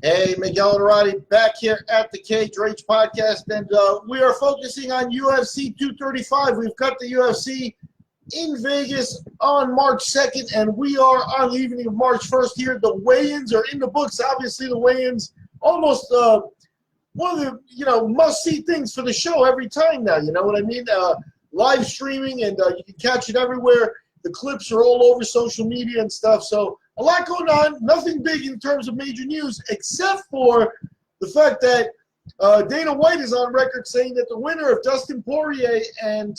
Hey, Miguel Arati back here at the Cage Rage Podcast, and we are focusing on UFC 235. We've got the UFC in Vegas on March 2nd, and we are on the evening of March 1st here. The weigh-ins are in the books. Obviously, the weigh-ins almost one of the must-see things for the show every time now. You know what I mean? Live streaming, and you can catch it everywhere. The clips are all over social media and stuff, so a lot going on. Nothing big in terms of major news, except for the fact that Dana White is on record saying that the winner of Dustin Poirier and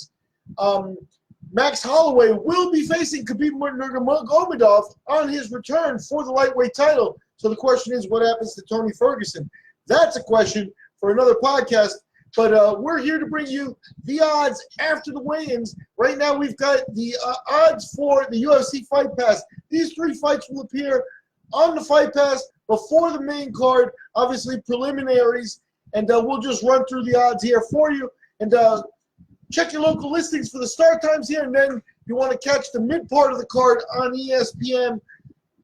Max Holloway will be facing Khabib Nurmagomedov on his return for the lightweight title. So the question is, what happens to Tony Ferguson? That's a question for another podcast. But we're here to bring you the odds after the weigh-ins. Right now we've got the odds for the UFC Fight Pass. These three fights will appear on the Fight Pass before the main card, obviously preliminaries. And we'll just run through the odds here for you. And check your local listings for the start times here. And then you want to catch the mid part of the card on ESPN.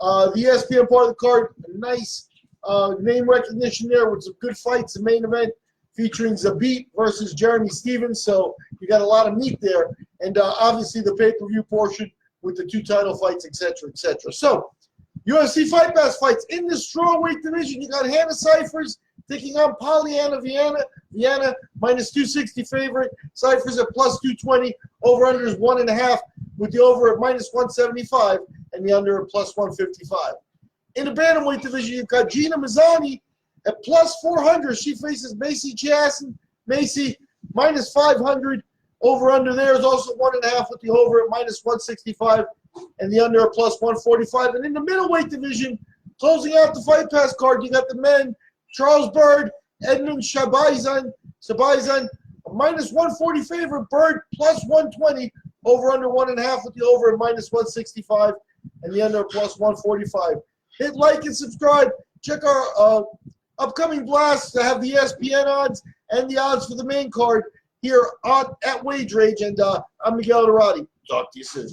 The ESPN part of the card, a nice name recognition there with some good fights. The main event featuring Zabit versus Jeremy Stevens. So you got a lot of meat there. And obviously the pay-per-view portion with the two title fights, etc., etc. So UFC Fight Pass fights in the strawweight division. You got Hannah Cifers taking on Polyana Viana. Viana minus 260 favorite. Cifers at plus 220. Over-under is 1.5 with the over at minus 175 and the under at plus 155. In the bantamweight division, you've got Gina Mazany at plus 400, she faces Macy Chiasson. Macy minus 500. Over-under there is also 1.5 with the over at minus 165 and the under at plus 145. And in the middleweight division, closing out the Fight Pass card, you got the men, Charles Byrd, Edmen Shahbazyan, a minus 140 favorite, Byrd plus 120, over-under 1.5 with the over at minus 165 and the under at plus 145. Hit like and subscribe. Check our upcoming blasts to have the ESPN odds and the odds for the main card here at Wage Rage. And I'm Miguel Arati. Talk to you soon.